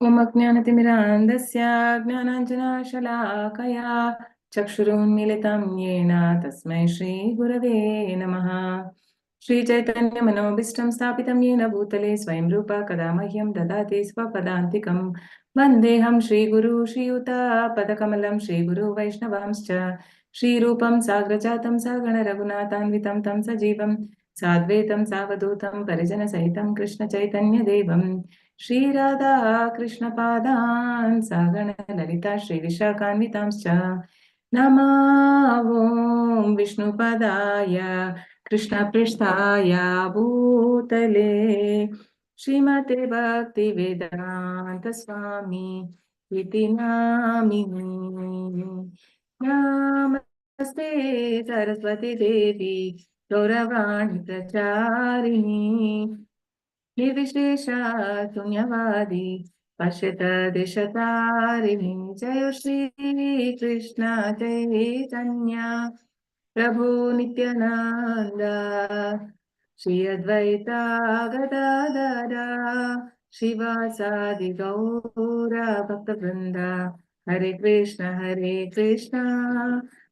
Om Ajnanatimirandasya Gnananjanashalaakaya Chakshurunmilitam Yena Tasmai Shri Gurave Namaha. Shri Chaitanya Manobishtam Sthapitam Yena Bhutale Swayam Rupa Kadamahyam Dadati Swapadantikam Vandeham Shri Guru Shri Yuta Padakamalam Shri Guru Vaishnavamscha Shri Rupam Sagrajatam Sagana Raghunathanvitam Tam Sajivam Sadvetam Savadutam Parijana Sahitam Krishna Chaitanya Devam Shri Radha Krishna Padan Sagana Lalita Shri Vishakhanvitamscha Namo Vishnu Padaya Krishna Prishtaya Bhutale Srimate Bhakti Vedanta Swami Iti Namini Namaste Saraswati Devi Gauravani Pracharini Nirvishesha Sunyavadi Pashyata Deshatariणी Jaya Shri Krishna Chaitanya Prabhu Nityananda Shri Advaita Gadadara Shivasadi Gaura Bhaktavrinda Hare Krishna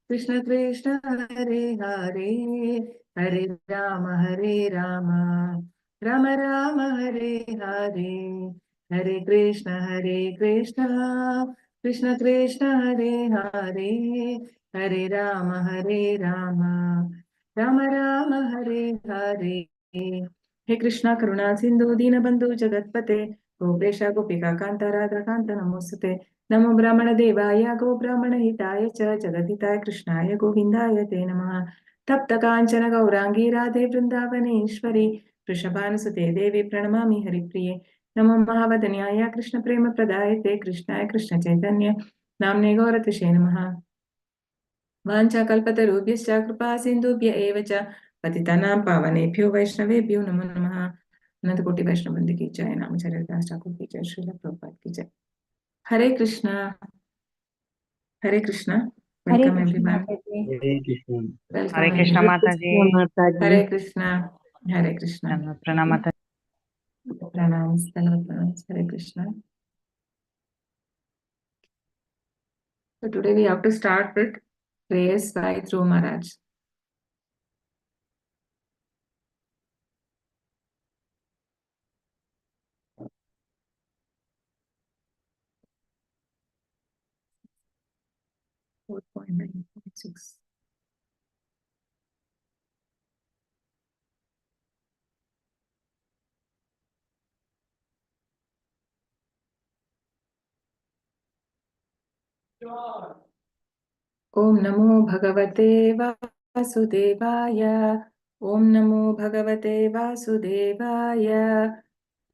Krishna Krishna Hare Hare Hare Rama Rama Rama Hare Hare Hare Krishna Krishna Krishna Hare Hare Hare Rama Rama Rama Hare Hare. He Krishna Karuna Sindhu Dinabandhu Jagatpate Gopesha Gopika Kanta Radha Kanta Namostate Namo Brahmana Devaya Go Brahmana Hitaya Cha Jagadhitaya Krishnaya Govindaya Te Namaha Tapta Kanchana Gaurangi Radhe Vrindavaneshwari Vrishabhanusute Devi Pranamami Haripriye Namo Mahavadanyaya Krishna Prema Pradayate Krishnaya Krishna Chaitanya Namne Gauratashe Namaha Vancha kalpatarubhyascha kripa sindhubhya eva cha patitanam pavanebhyo vaishnavebhyo namo namaha. अनंत कोटि वैष्णव वृंद की जय. नामचार्य दास ठाकुर की जय. श्रील प्रभुपाद की जय. Hare Krishna. Hare Krishna. Welcome everyone. Hare Krishna. Welcome. Hare Krishna माताजी. हरे कृष्णा. हरे कृष्णा. प्रणाम माताजी. प्रणाम. हरे Krishna. So today we have to start with prayers by Dhruv Maharaj. Om Namo Bhagavate Vasudevaya. Om Namo Bhagavate Vasudevaya.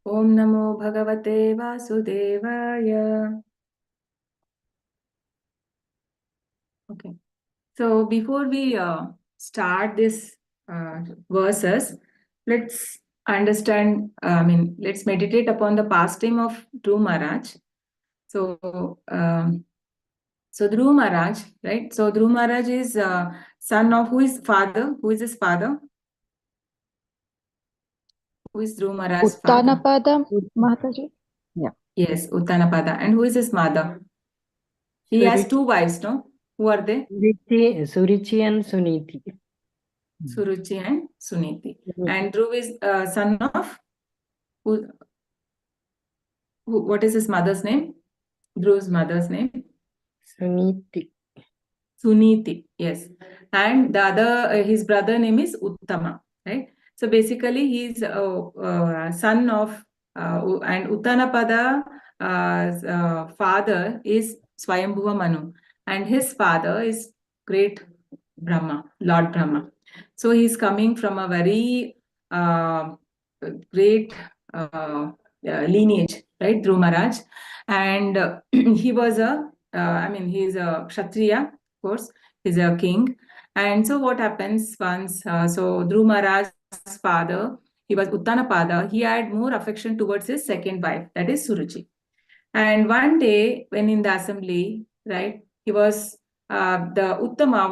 Om Namo Bhagavate Vasudevaya. Okay. So before we start this verses, let's understand, let's meditate upon the pastime of Dhruv Maharaj. So Dhruv Maharaj, right? So Dhruv Maharaj is son of who is father? Who is his father? Who is Dhruv Maharaj's father? Uttanapada Mataji. Yeah. Yes, Uttanapada. And who is his mother? He has two wives, no? Who are they? Suruchi and Suniti. Suruchi and Suniti. And Dhruv is son of who? What is his mother's name? Dhruv's mother's name? Suniti. Suniti, yes. And the other, his brother name is Uttama, right? So basically, he's son of, and Uttanapada father is Swayambhuva Manu, and his father is great Brahma, Lord Brahma. So he's coming from a very great lineage, right? Dhruv Maharaj, and he was he's a Kshatriya. Of course, he's a king. And so what happens once, so Dhruv Maharaj's father, he was Uttanapada, he had more affection towards his second wife, that is Suruchi. And one day when in the assembly, right, he was, the Uttama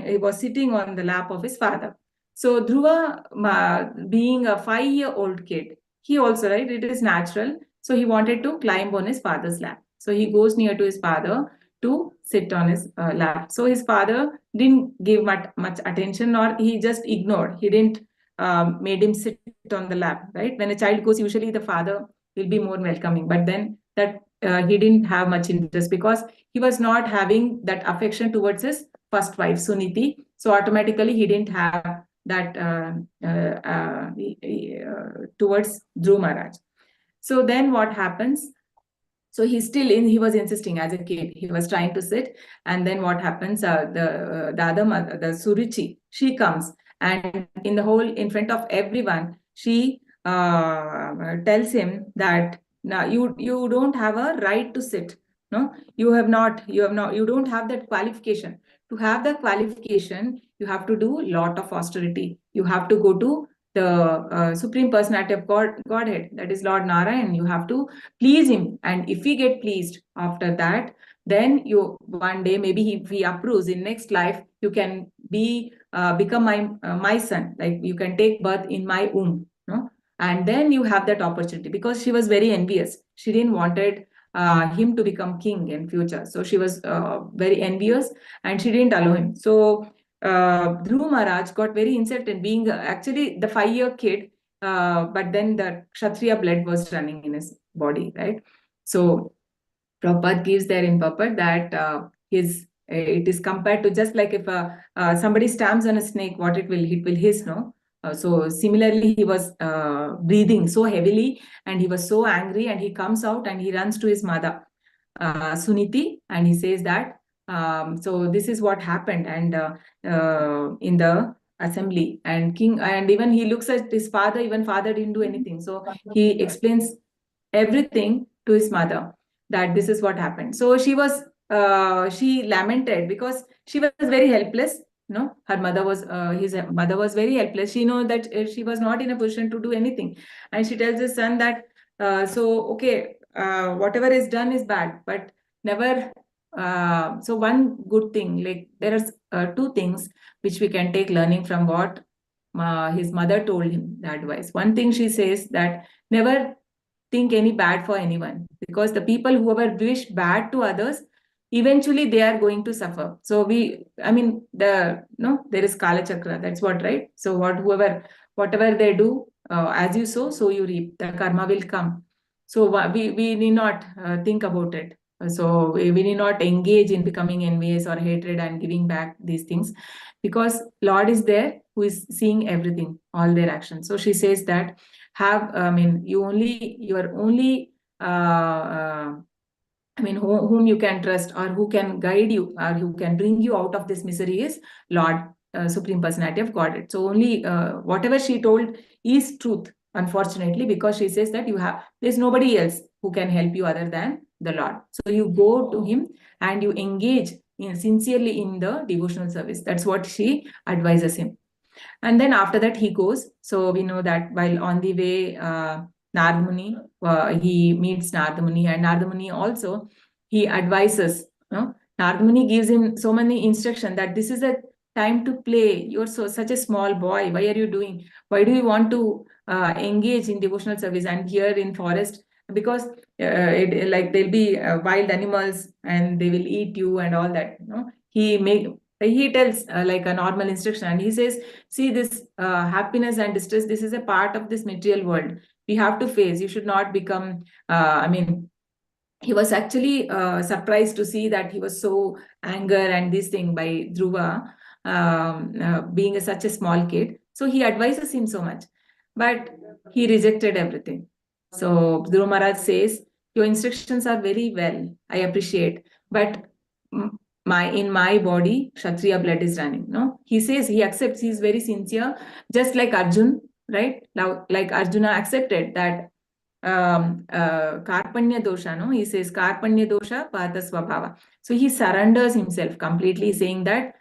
he was sitting on the lap of his father. So Dhruva, being a 5-year-old kid, he also, right, it is natural, So he wanted to climb on his father's lap. So he goes near to his father to sit on his lap. So his father didn't give much attention, or he just ignored. He didn't made him sit on the lap, right? When a child goes, usually the father will be more welcoming. But then that he didn't have much interest because he was not having that affection towards his first wife, Suniti. So automatically he didn't have that towards Dhruv Maharaj. So then what happens? So he was insisting as a kid. He was trying to sit, and then what happens? The other mother, the Suruchi, she comes, and in front of everyone, she tells him that now you don't have a right to sit. No, you don't have that qualification. To have the qualification, you have to do lot of austerity. You have to go to the Supreme Personality of Godhead, that is Lord Narayan. You have to please him, and if we get pleased after that, then you one day maybe if he approves in next life, you can become my son, like you can take birth in my womb, no? And then you have that opportunity, because she was very envious. She didn't wanted him to become king in future, so she was very envious, and she didn't allow him. So Dhruv Maharaj got very insulted, being actually the 5-year kid, but then the Kshatriya blood was running in his body, right? So Prabhupada gives there in purport that it is compared to just like if somebody stamps on a snake, what it will hiss, no? So similarly, he was breathing so heavily, and he was so angry, and he comes out and he runs to his mother, Suniti, and he says that so this is what happened, and in the assembly, and even he looks at his father. Even father didn't do anything, so he explains everything to his mother, that this is what happened. So she lamented because she was very helpless. No, her mother was his mother was very helpless. She know that she was not in a position to do anything, and she tells his son that so okay, whatever is done is bad, but never. So one good thing, like there are two things which we can take learning from what his mother told him the advice. One thing she says that never think any bad for anyone, because the people who ever wish bad to others, eventually they are going to suffer. So there is Kala Chakra, that's what, right? So whatever they do, as you sow, so you reap. The karma will come. So we need not think about it. So we need not engage in becoming envious or hatred and giving back these things, because Lord is there who is seeing everything, all their actions. So she says that your only whom you can trust, or who can guide you, or who can bring you out of this misery is Lord, Supreme Personality of Godhead. So only whatever she told is truth, unfortunately, because she says that there's nobody else who can help you other than the Lord. So you go to him and you engage sincerely in the devotional service. That's what she advises him. And then after that he goes. So we know that while on the way, Narad Muni, he meets Narad Muni, and Narad Muni also, he advises. Narad Muni gives him so many instructions that this is a time to play. You're such a small boy. Why are you doing? Why do you want to engage in devotional service? And here in forest, because like there'll be wild animals and they will eat you and all that. He tells like a normal instruction, and he says, see, this happiness and distress, this is a part of this material world. We have to face. You should not become he was actually surprised to see that he was so anger and this thing by Dhruva, being such a small kid. So he advises him so much, but he rejected everything. So Dhruva Maharaj says, your instructions are very well, I appreciate, but in my body, Kshatriya blood is running. No, he says he accepts. He's very sincere, just like Arjun, right? Now, like Arjuna accepted that Karpanya dosha. No, he says Karpanya dosha Pata Swabhava. So he surrenders himself completely, saying that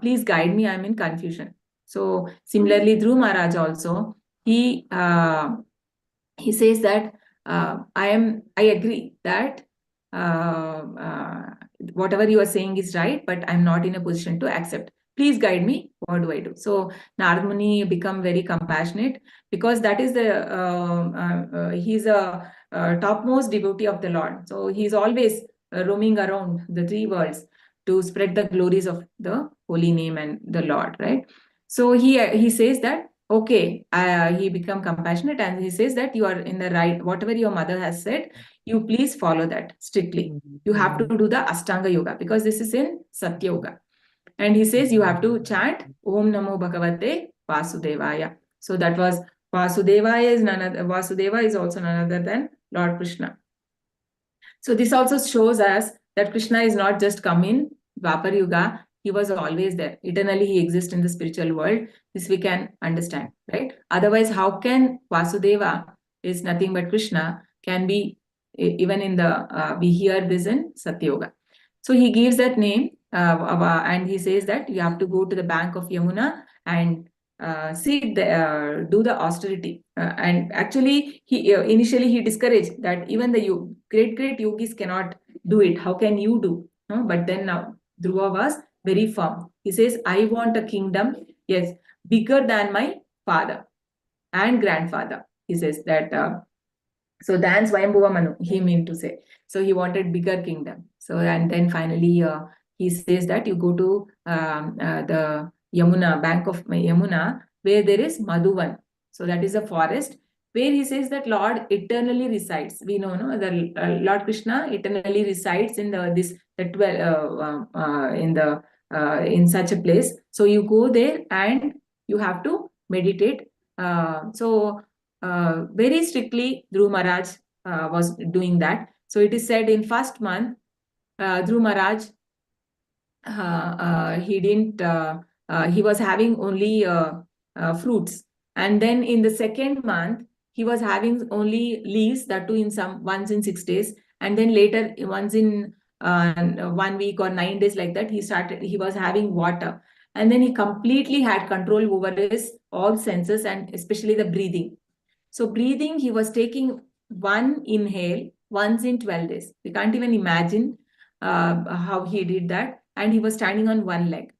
please guide me. I'm in confusion. So similarly, Dhruv Maharaj also, he says that I agree that whatever you are saying is right, but I'm not in a position to accept. please guide me. What do I do? So Narad Muni become very compassionate, because that is he's a topmost devotee of the Lord. So he's always roaming around the three worlds to spread the glories of the holy name and the Lord, right? So he says that, okay, he become compassionate, and he says that you are in the right, whatever your mother has said, you please follow that strictly. You have to do the Ashtanga Yoga, because this is in Satya Yoga. And he says you have to chant Om Namo Bhagavate Vasudevaya. So that was Vasudeva is also none other than Lord Krishna. So this also shows us that Krishna is not just come in Dwapar Yuga, he was always there. Eternally he exists in the spiritual world. This we can understand, right? Otherwise, how can Vasudeva is nothing but Krishna can be even in the, we hear this in Satya Yoga. So he gives that name and he says that you have to go to the bank of Yamuna and do the austerity. And actually, he initially he discouraged that even the great yogis cannot do it. How can you do? No? But then now Dhruva was very firm. He says, I want a kingdom, yes, bigger than my father and grandfather. He says that. So than Swayambhuva Manu, he meant to say. So he wanted bigger kingdom. So and then finally he says that you go to the Yamuna, bank of Yamuna, where there is Madhuvan. So that is a forest where he says that Lord eternally resides. We know, no, the Lord Krishna eternally resides in in such a place. So you go there and you have to meditate. Very strictly, Dhruv Maharaj was doing that. So it is said in first month, Dhruv Maharaj, he didn't, he was having only fruits. And then in the second month, he was having only leaves, that too in once in 6 days. And then later, once in 1 week or 9 days, like that, he was having water. And then he completely had control over his all senses, and especially the breathing. So breathing, he was taking one inhale once in 12 days. We can't even imagine how he did that. And he was standing on one leg.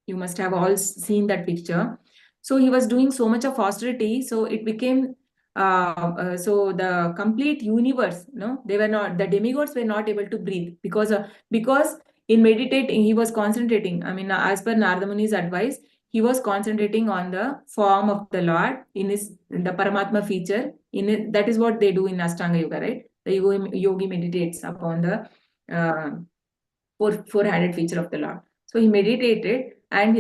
You must have all seen that picture. So he was doing so much of austerity. So it became, so the complete universe, the demigods were not able to breathe because in meditating, he was concentrating. I mean, as per Narada Muni's advice, he was concentrating on the form of the Lord in the Paramatma feature. That is what they do in Ashtanga Yoga, right? The yogi meditates upon the four-handed feature of the Lord. So he meditated, and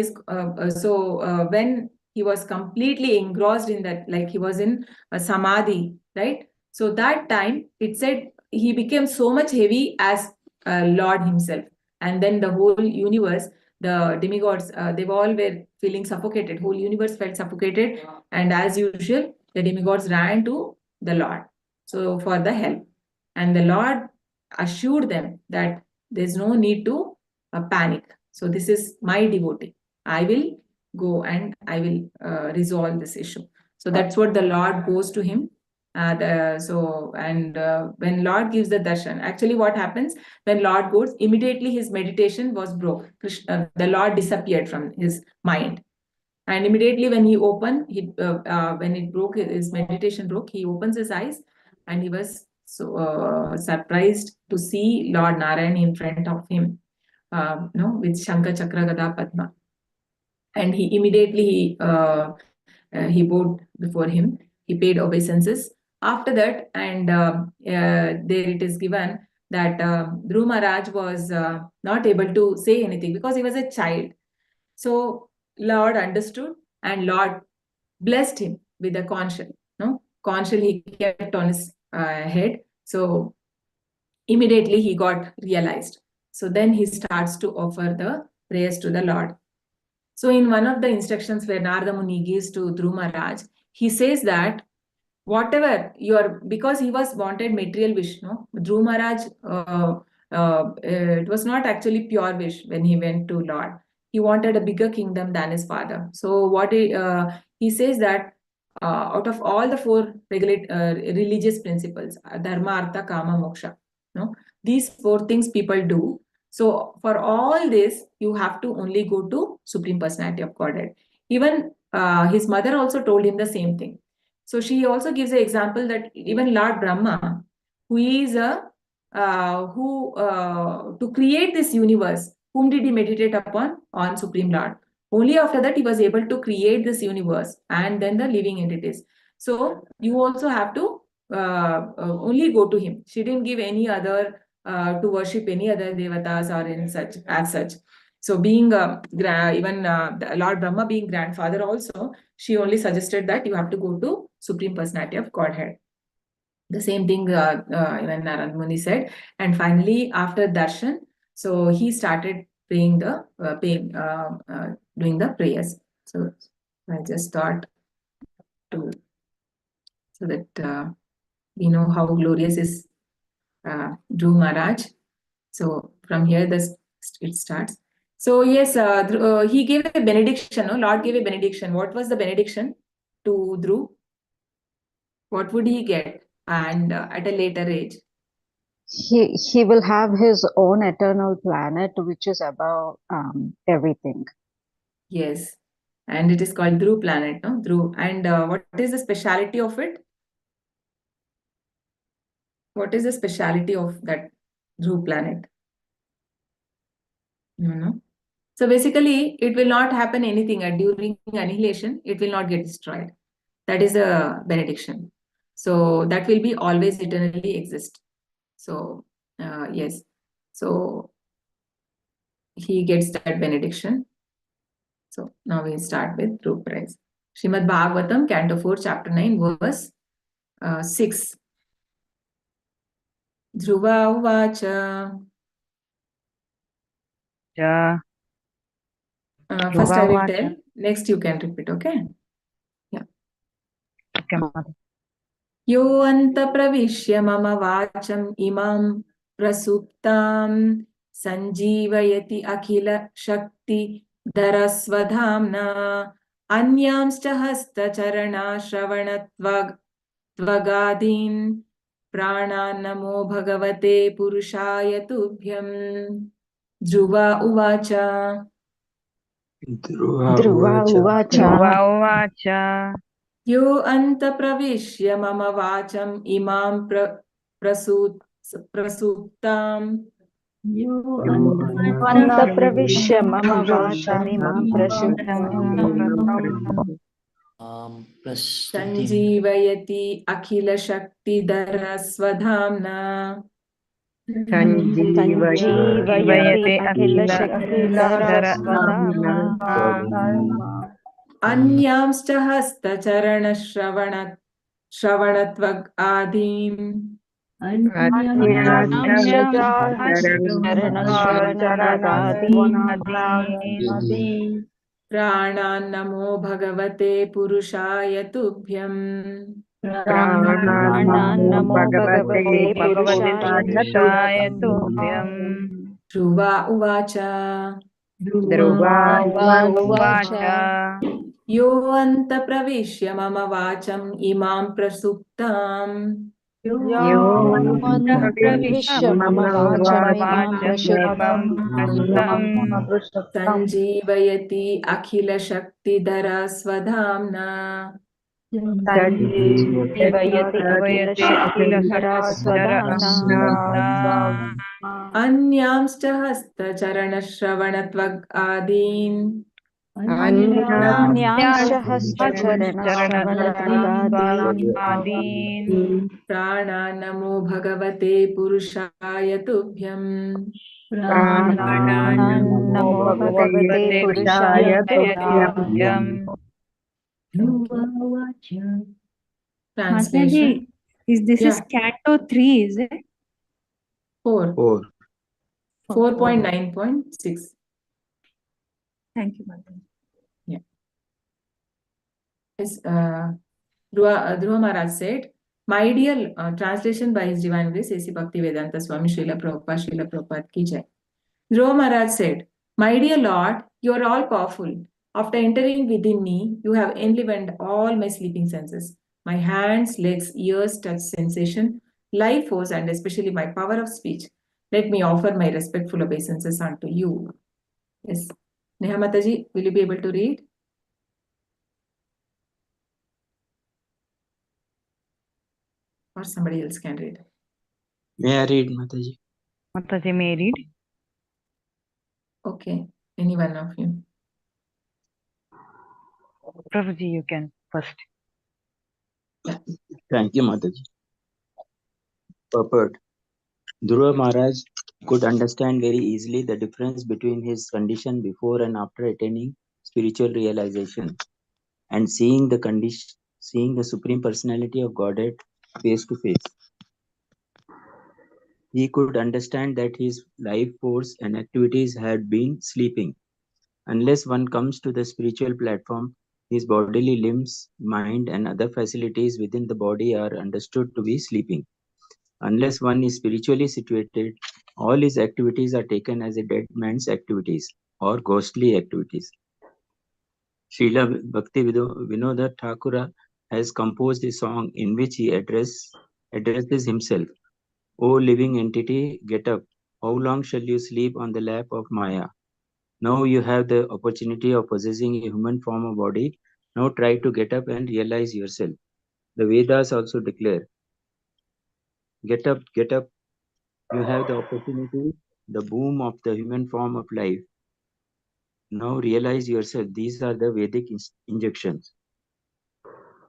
when he was completely engrossed in that, like he was in a samadhi, right? So that time it said he became so much heavy as Lord himself, and then the whole universe, the demigods, they all were feeling suffocated. Whole universe felt suffocated, and as usual, the demigods ran to the Lord, so for the help, and the Lord assured them that there's no need to panic. So this is my devotee. I will go and I will resolve this issue. So that's what the Lord goes to him. When Lord gives the darshan, actually what happens when Lord goes, immediately his meditation was broke. The Lord disappeared from his mind. And immediately when he opened, when it broke, his meditation broke, he opens his eyes, and he was so surprised to see Lord Narayan in front of him, with Shankha Chakra Gada Padma. And he immediately he bowed before him. He paid obeisances. After that, and there it is given that Dhruv Maharaj was not able to say anything because he was a child. So Lord understood, and Lord blessed him with a conch shell. Conch shell he kept on his head. So immediately he got realized. So then he starts to offer the prayers to the Lord. So in one of the instructions where Narada Muni gives to Dhruv Maharaj, he says that whatever because he was wanted material wish, Dhruv Maharaj, it was not actually pure wish when he went to Lord. He wanted a bigger kingdom than his father. So what he says that out of all the four religious principles, dharma, artha, kama, moksha, these four things people do. So for all this, you have to only go to Supreme Personality of Godhead. Even his mother also told him the same thing. So she also gives an example that even Lord Brahma, who is to create this universe, whom did he meditate upon? On Supreme Lord. Only after that he was able to create this universe and then the living entities. So you also have to only go to him. She didn't give any other to worship any other devatas or in such as such. So being even Lord Brahma being grandfather also, she only suggested that you have to go to Supreme Personality of Godhead. The same thing even Narad Muni said. And finally, after darshan, so he started praying doing the prayers. So I just thought to so that we know how glorious is Dhruv Maharaj. So from here, it starts. So yes, he gave a benediction. No? Lord gave a benediction. What was the benediction to Dhruv? What would he get? And at a later age. He will have his own eternal planet, which is above everything. Yes, and it is called Dhruv planet. No, Dhruv. And what is the speciality of it? What is the speciality of that Dhruv planet? You know. So basically, it will not happen anything during annihilation. It will not get destroyed. That is a benediction. So that will be always eternally exist. So yes. So he gets that benediction. So now we start with Dhruv prize. Srimad Bhagavatam, Canto 4, Chapter 9, verse 6. Dhruva Uvacha. Ja. First I will Dhruva tell. Next you can repeat, okay? Yeah. Okay, Mataji. यो अन्तप्रविश्य मम वाचम् इमां प्रसुप्तां सञ्जीवयति अखिलशक्तिधरस्वधाम्ना अन्यांश्च हस्तचरणाश्रवणत्वगादीन् प्राणान् नमो भगवते पुरुषाय तुभ्यम्. ध्रुवा उवाच. Dhruva Uvacha. Dhruva Uvacha. यो अन्तप्रविश्य मम वाचम् इमां प्रसुप्ताम् Antapravishya mama vachamimam prasuptam सञ्जीवयति अखिलशक्तिधरस्वधाम्ना Sanjeevayati akhila shakti Saraswadhamna. अन्यांश्च हस्तचरणश्रवणत्वगादीन् प्राणान् नमो भगवते पुरुषाय तुभ्यम्. Namo Bhagavate Purushaya Tuvyam. Dhruva Uvacha. Dhruva Uvacha. यो अन्तप्रविश्य मम वाचम् इमां प्रसुप्ताम् Yo Antapravishya mama vachamimam prasuptam सञ्जीवयति अखिलशक्तिधरस्वधाम्ना Sanjeevayati akhila shakti अन्यांश्च हस्तचरणश्रवणत्वगादीन् Anyansha hastacharana Shravanatvagadin. प्राणान् नमो भगवते पुरुषाय तुभ्यम्. Namo Bhagavate Purushaya Tuvyam. Translation. Is this is Canto 3, is it? 4. 4.9.6. Thank you, Mataji. Yes, Dhruva Maharaj said, my dear, translation by His Divine Grace, A.C. Bhakti Vedanta Swami Srila Prabhupada ki jai. Dhruva Maharaj said, my dear Lord, you are all powerful. After entering within me, you have enlivened all my sleeping senses. My hands, legs, ears, touch sensation, life force, and especially my power of speech. Let me offer my respectful obeisances unto you. Yes. Neha Mataji, will you be able to read? Or somebody else can read. May I read, Mataji? Mataji, may I read? Okay. Any one of you. Prabhuji, you can first. Thank you, Mataji. Purport. Dhruva Maharaj could understand very easily the difference between his condition before and after attaining spiritual realization and seeing the Supreme Personality of Godhead face to face. He could understand that his life force and activities had been sleeping. Unless one comes to the spiritual platform, his bodily limbs, mind, and other facilities within the body are understood to be sleeping. Unless one is spiritually situated, all his activities are taken as a dead man's activities or ghostly activities. Srila Bhakti Vinoda Thakura has composed a song in which he addresses himself. O living entity, get up. How long shall you sleep on the lap of Maya? Now you have the opportunity of possessing a human form of body. Now try to get up and realize yourself. The Vedas also declare, get up, get up. You have the opportunity, the boom of the human form of life. Now realize yourself. These are the Vedic injunctions.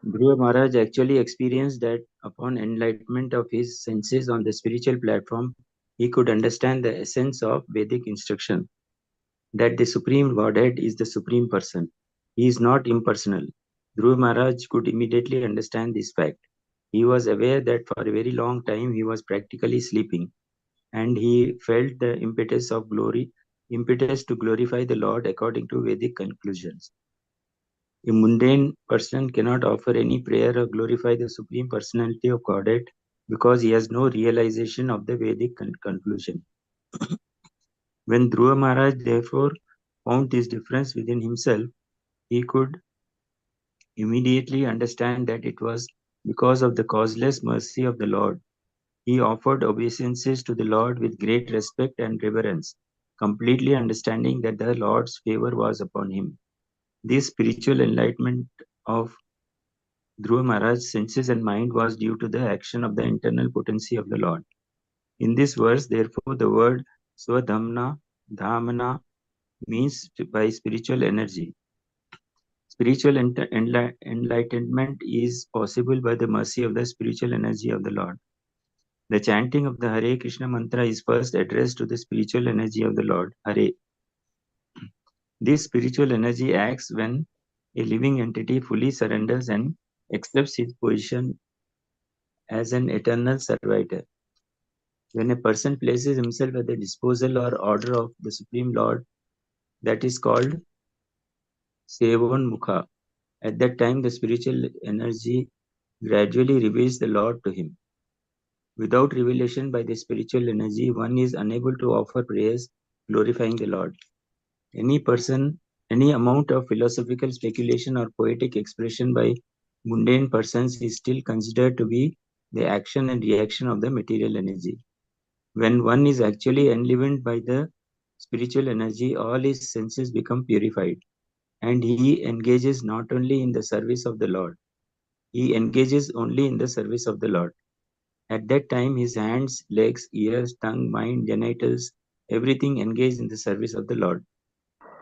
Dhruva Maharaj actually experienced that upon enlightenment of his senses on the spiritual platform, he could understand the essence of Vedic instruction, that the Supreme Godhead is the Supreme Person. He is not impersonal. Dhruva Maharaj could immediately understand this fact. He was aware that for a very long time he was practically sleeping, and he felt the impetus to glorify the Lord according to Vedic conclusions. A mundane person cannot offer any prayer or glorify the Supreme Personality of Godhead because he has no realization of the Vedic conclusion. When Dhruva Maharaj therefore found this difference within himself, he could immediately understand that it was because of the causeless mercy of the Lord. He offered obeisances to the Lord with great respect and reverence, completely understanding that the Lord's favor was upon him. This spiritual enlightenment of Dhruva Maharaj's senses and mind was due to the action of the internal potency of the Lord. In this verse, therefore, the word Swadhamna, Dhamana means by spiritual energy. Spiritual enlightenment is possible by the mercy of the spiritual energy of the Lord. The chanting of the Hare Krishna mantra is first addressed to the spiritual energy of the Lord, Hare. This spiritual energy acts when a living entity fully surrenders and accepts his position as an eternal servitor. When a person places himself at the disposal or order of the Supreme Lord, that is called Sevon Mukha. At that time, the spiritual energy gradually reveals the Lord to him. Without revelation by the spiritual energy, one is unable to offer prayers glorifying the Lord. Any amount of philosophical speculation or poetic expression by mundane persons is still considered to be the action and reaction of the material energy. When one is actually enlivened by the spiritual energy, all his senses become purified, and he engages not only in the service of the Lord, he engages only in the service of the Lord. At that time, his hands, legs, ears, tongue, mind, genitals, everything engaged in the service of the Lord.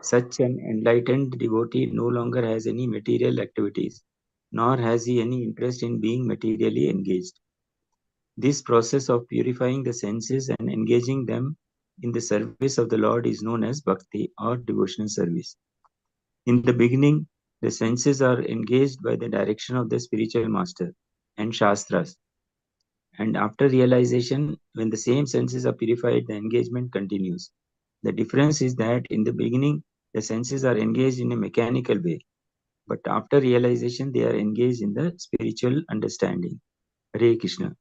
Such an enlightened devotee no longer has any material activities, nor has he any interest in being materially engaged. This process of purifying the senses and engaging them in the service of the Lord is known as Bhakti or devotional service. In the beginning, the senses are engaged by the direction of the spiritual master and Shastras. And after realization, when the same senses are purified, the engagement continues. The difference is that in the beginning, the senses are engaged in a mechanical way, but after realization, they are engaged in the spiritual understanding. Hare Krishna.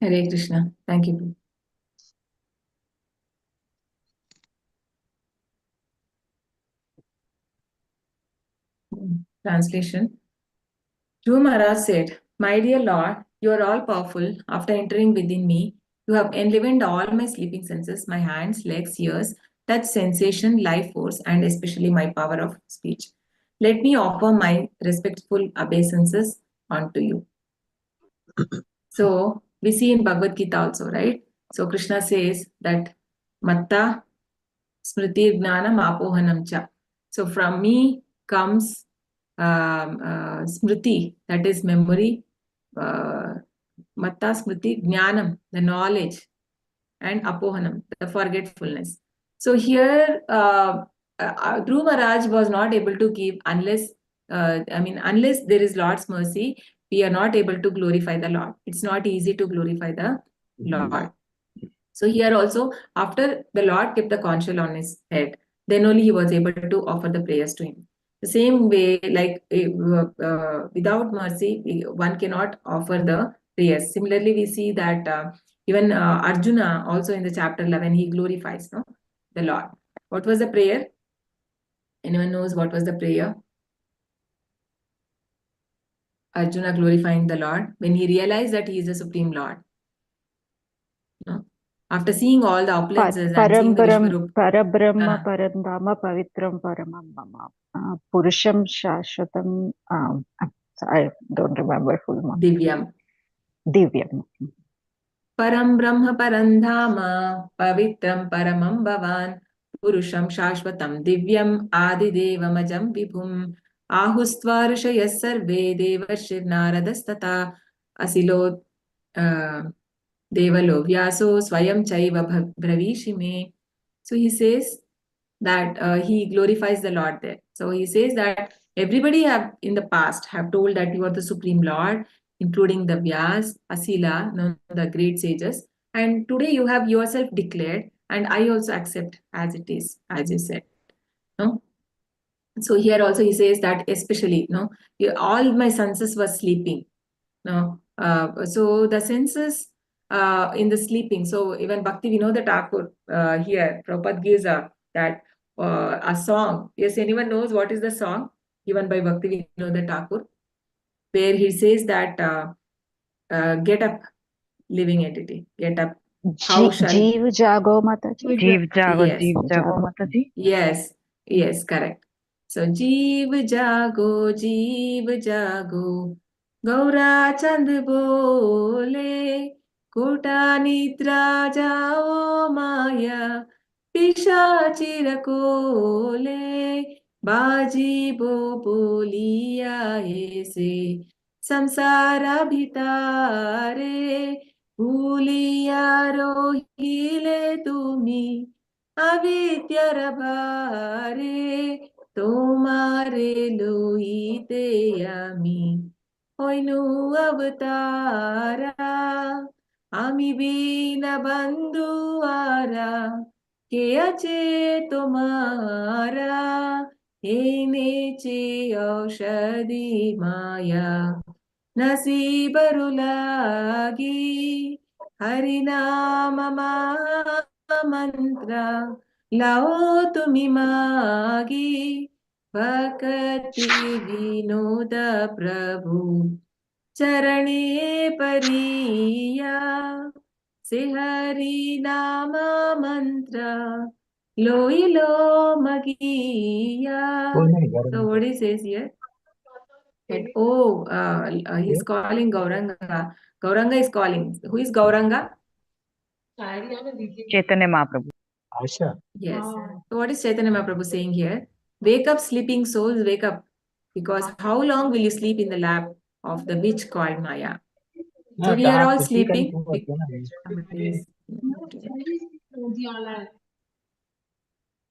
Hare Krishna. Thank you. Translation. Dhruv Maharaj said, "My dear Lord, you are all powerful. After entering within me, you have enlivened all my sleeping senses, my hands, legs, ears, touch, sensation, life force, and especially my power of speech. Let me offer my respectful obeisances unto you." So we see in Bhagavad Gita also, right? So Krishna says that Matta Smriti Gnanam Apohanam Cha. So from me comes Smriti, that is memory, Matta Smriti Gnanam, the knowledge, and Apohanam, the forgetfulness. So here, Dhruv Maharaj was not able to give unless, unless there is Lord's mercy, we are not able to glorify the Lord. It's not easy to glorify the Lord. So here also, after the Lord kept the conch shell on his head, then only he was able to offer the prayers to him. The same way, like without mercy, one cannot offer the prayers. Similarly, we see that even Arjuna also in the chapter 11, he glorifies the Lord. What was the prayer? Anyone knows what was the prayer? Arjuna glorifying the Lord when he realized that he is the Supreme Lord. After seeing all the opulences and seeing the Vishwarup, Parabrahma Parandama Pavitram Paramam Mama Purusham Shashwatam. I don't remember full name. Divyam. Param Brahma Parandhama Pavitram Paramam Bhavan Purusham Shashwatam Divyam Adidevamajam Vibhum Ahustva Rishayas Sarve Devarshir Naradastata Asilo Devalo Vyaso Swayam Chaiva Bravishime. So he says that he glorifies the Lord there. So he says that everybody have in the past have told that you are the Supreme Lord, including the Vyas, Asila, the great sages. And today you have yourself declared, and I also accept as it is, as you said. No? So here also he says that especially, all my senses were sleeping. No, so the senses in the sleeping. So even Bhakti Vinod Thakur here, Prabhupada gives a song. Yes, anyone knows what is the song given by Bhakti Vinod Thakur, where he says that get up, living entity, get up. How shall Jeev Jago Mataji? Jeev Jago, Yes. Jeev Jago, Mataji. Yes, correct. So Jeev Jago, Gaura Chand bole, Kota Nidra Jao Maya, Pisha Chirakole, Baji Bo Boliya Ese, Samsara Bhitare, Bhuliya Rohile Tumi, अविद्यर भारे तुम्हारे लोहिते आमी होइनु अवतारा आमी बिना बंधु आरा के अचे तुम्हारा एनेचे औषधि माया नसीबरु लागी हरिनाम मंत्र लाओ तुमी मागी भक्ति विनोद प्रभु चरणे परिया से हरि नाम मंत्र लोई लो मगिया. So what he says here? That, he's calling Gauranga. Gauranga is calling. Who is Gauranga? Chaitanya Mahaprabhu. Asha. Yes. So what is Chaitanya Mahaprabhu saying here? Wake up, sleeping souls, wake up. Because how long will you sleep in the lap of the witch called Maya? So we are all sleeping.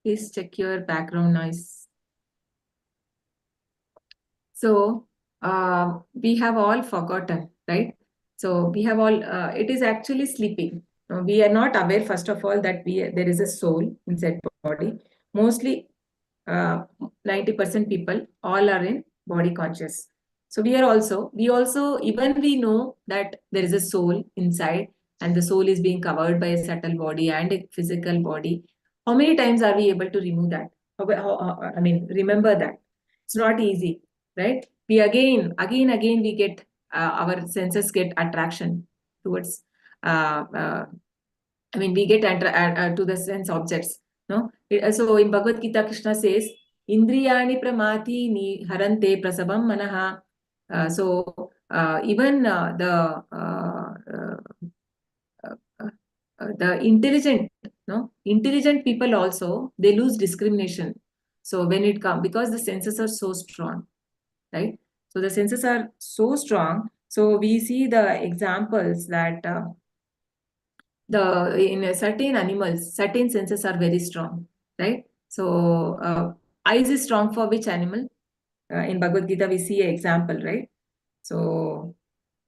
Please check your background noise. So we have all forgotten, right? So we have all, it is actually sleeping. We are not aware, first of all, that there is a soul inside body. Mostly 90% people all are in body conscious. So we also, even we know that there is a soul inside and the soul is being covered by a subtle body and a physical body. How many times are we able to remove that? Remember that. It's not easy, right? we again we get our senses get attraction towards we get to the sense objects. No, so in Bhagavad Gita, Krishna says, "Indriyani pramati ni harante prasabam manaha." So even the intelligent people also, they lose discrimination. So when it comes, because the senses are so strong, right? So the senses are so strong. So we see the examples that in certain animals, certain senses are very strong, right? So eyes is strong for which animal? In Bhagavad Gita, we see an example, right? So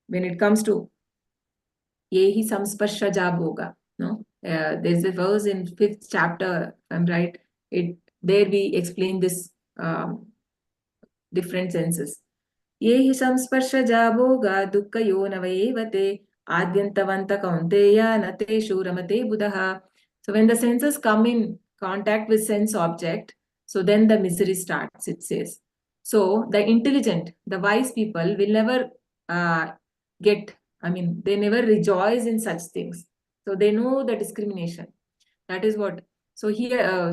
when it comes to yehi samsparshaja bhoga, no? There's a verse in 5th chapter, if I'm right. There we explain this different senses. Yehi samsparshaja bhoga dukkhayo navayevate adyantavanta kaunteya nateshu ramate buddha. So when the senses come in contact with sense object, so then the misery starts, it says. So the intelligent, the wise people will never they never rejoice in such things. So they know the discrimination. That is what. So here,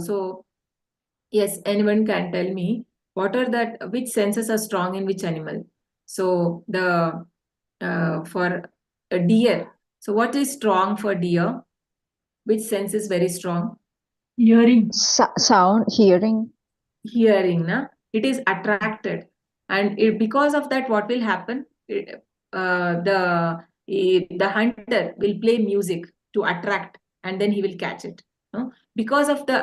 yes, anyone can tell me which senses are strong in which animal. So for a deer. So what is strong for deer? Which sense is very strong? Hearing. Sound, hearing. Hearing, na? It is attracted, and because of that, what will happen? The hunter will play music to attract, and then he will catch it. No? Because of the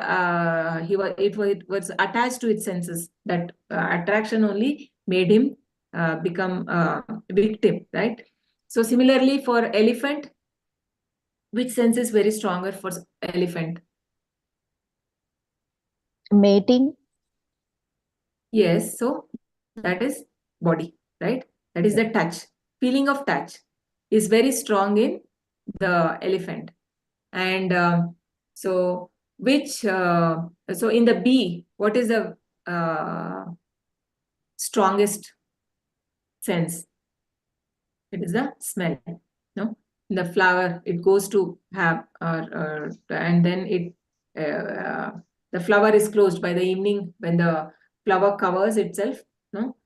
it was attached to its senses. That attraction only made him become a victim, right? So similarly for elephant, which sense is very stronger for elephant? Mating. Yes, so that is body, right? That is the touch. Feeling of touch is very strong in the elephant. And so in the bee, what is the strongest sense? It is the smell. No, the flower, it goes to have, and then the flower is closed by the evening when the flower covers itself. No,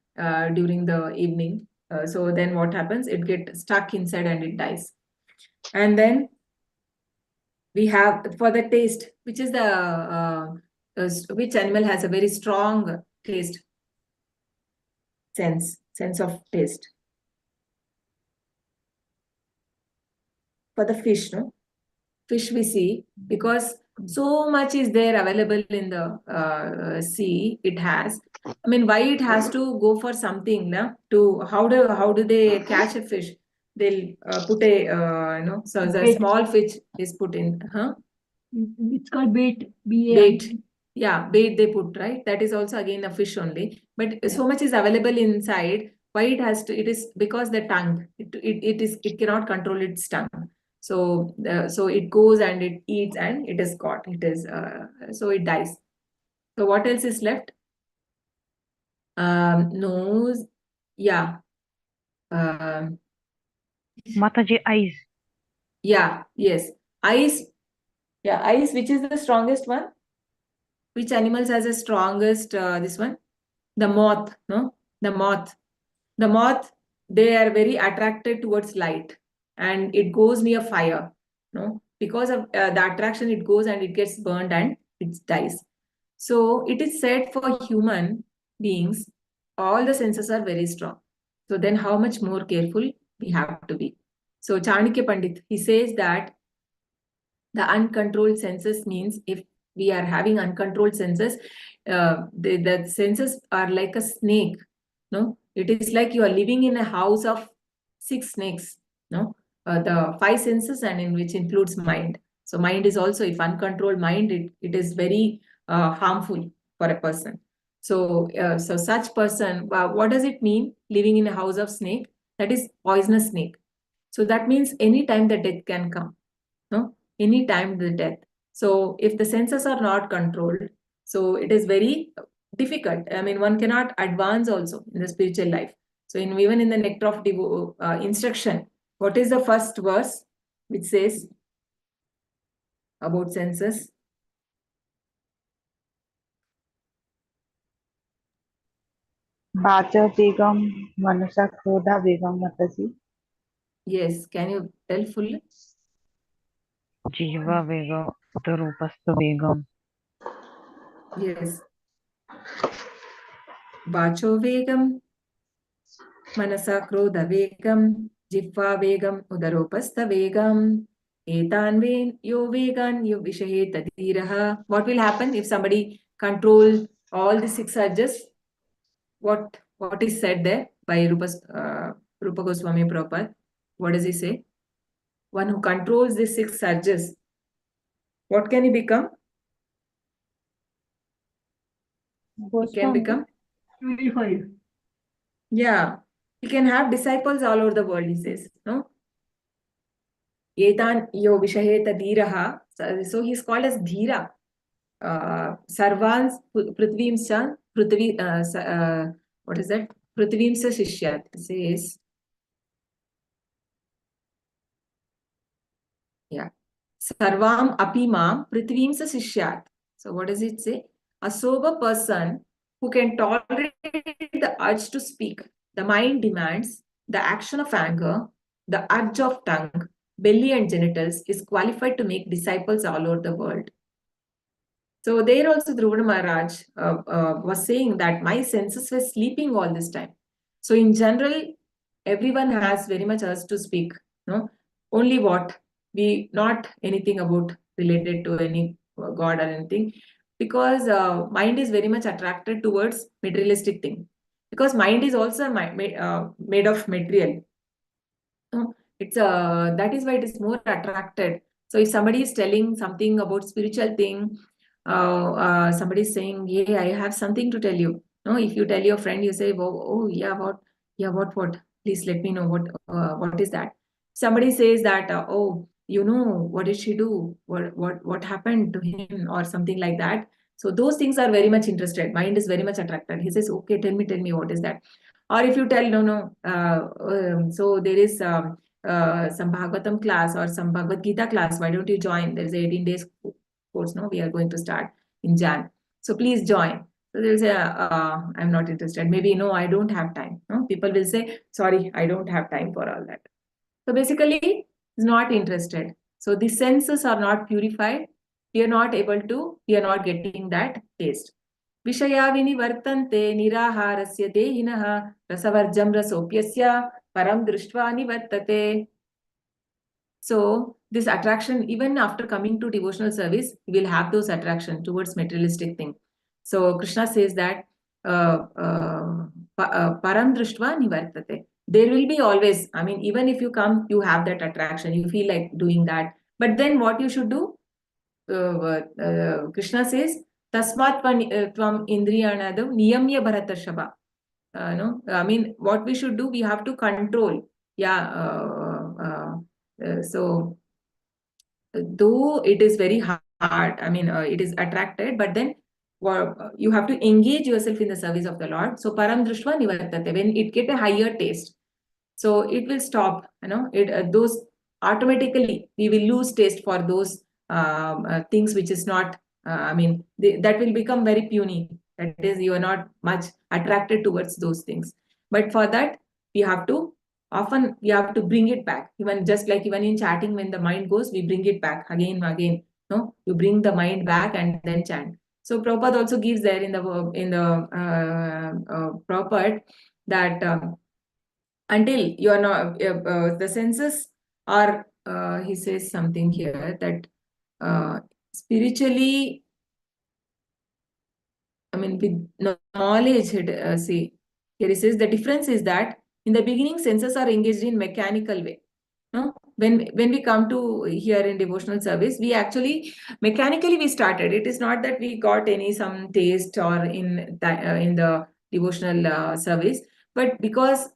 during the evening. So then what happens? It gets stuck inside and it dies. And then we have for the taste, which is which animal has a very strong taste sense of taste? For the fish, no? Fish we see, because so much is there available in the sea. It has, why it has to go for something, na? How do they catch a fish? They'll put so the Bait. small fish is put in, It's called bait. Bait. Yeah, bait they put, right? That is also again a fish only. But so much is available inside. Why it has to? It is because the tongue. It cannot control its tongue. So it goes and it eats and it is caught. It is so it dies. So what else is left? Nose. Yeah. Mataji, eyes. Yeah. Yes. Eyes. Yeah. Eyes. Which is the strongest one? Which animals has the strongest this one? The moth, no? The moth, they are very attracted towards light, and it goes near fire, no? Because of the attraction, it goes and it gets burned and it dies. So it is said for human beings, all the senses are very strong. So then how much more careful we have to be? So Chanakya Pandit, he says that the uncontrolled senses means if we are having uncontrolled senses, the senses are like a snake. No, it is like you are living in a house of 6 snakes. No, the 5 senses and in which includes mind. So mind is also, if uncontrolled mind, it is very harmful for a person. So such person, what does it mean? Living in a house of snake, that is poisonous snake. So that means anytime the death can come. No, anytime the death. So if the senses are not controlled, so it is very difficult. I mean, one cannot advance also in the spiritual life. So even in the nectar of instruction, what is the first verse which says about senses? Bacha Begum, Manusa Krodha Begum Mataji. Yes, can you tell fully? Jiva Begum, Dharupastha Begum. Yes. Bacho Vegam, Manasa Krodha Vegam, Jifva Vegam, Udaropastha Vegam, Etan Yo Vegan, Yo Vishahe Tadiraha. What will happen if somebody control all the six urges? What is said there by Rupa Goswami Prabhupada? What does he say? One who controls the six urges, what can he become? He can become, Purified. yeah, he can have disciples all over the world, he says, no? Etan yo vishaheta dhiraha. So he's called as dhira. Sarvans prithvimsa prithvi, what is that? Prithvimsa shishyat. It says, yeah. Sarvam apimam prithvimsa shishyat. So what does it say? A sober person who can tolerate the urge to speak, the mind demands, the action of anger, the urge of tongue, belly and genitals is qualified to make disciples all over the world. So there also Dhruv Maharaj was saying that my senses were sleeping all this time. So in general, everyone has very much urge to speak. No, only what we not anything about related to any god or anything, because mind is very much attracted towards materialistic thing. Because mind is also made of material. It's that is why it is more attracted. So if somebody is telling something about spiritual thing, somebody is saying, "Yeah, I have something to tell you." No, if you tell your friend, you say, "Oh, yeah, what? Yeah, what? Please let me know what is that." Somebody says that, "Oh, you know, what did she do? What happened to him?" or something like that. So those things are very much interested. Mind is very much attracted. He says, "Okay, tell me, what is that?" Or if you tell, no, so there is some Bhagavatam class or some Bhagavad Gita class, why don't you join? There's an 18 days course, no, we are going to start in Jan. So please join. So they'll say, I'm not interested. Maybe, no, I don't have time. No? People will say, sorry, I don't have time for all that. So basically, is not interested. So the senses are not purified. We are not getting that taste. Vishaya vinivartante niraharasya dehinaha rasavarjam rasopyasya param drishtva nivartate. So this attraction, even after coming to devotional service, we will have those attraction towards materialistic thing. So Krishna says that param drishtva nivartate. There will be always, I mean, even if you come, you have that attraction, you feel like doing that. But then what you should do? Krishna says, Tasmat tvam indriyanadam niyamya bharatashaba. No, I mean, what we should do, we have to control. Yeah. So though it is very hard, I mean, it is attracted, but then you have to engage yourself in the service of the Lord. So param drishva nivartate, when it get a higher taste, so it will stop. Those automatically we will lose taste for those things which is not. I mean, that will become very puny. That is, you are not much attracted towards those things. But for that, we have to bring it back. Even in chatting, when the mind goes, we bring it back again and again. No, you bring the mind back and then chant. So Prabhupada also gives there in the Prabhupada that until you are not the senses are. He says something here that spiritually, I mean, with knowledge, see, here he says the difference is that in the beginning, senses are engaged in mechanical way. No? When we come to here in devotional service, we actually mechanically we started. It is not that we got some taste or in the devotional service, but because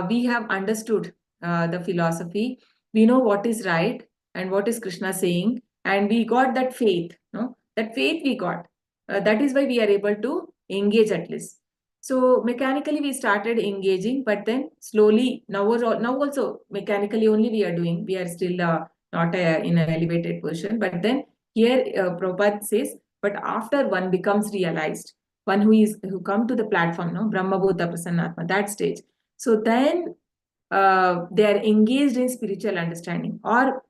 we have understood the philosophy, we know what is right and what is Krishna saying, and we got that faith. No, that faith we got. That is why we are able to engage at least. So mechanically we started engaging, but then slowly now also mechanically only we are doing. We are still not in an elevated position. But then here Prabhupada says, but after one becomes realized, one who come to the platform, no, Brahma Bhuta Prasannatma, that stage. So then they are engaged in spiritual understanding, or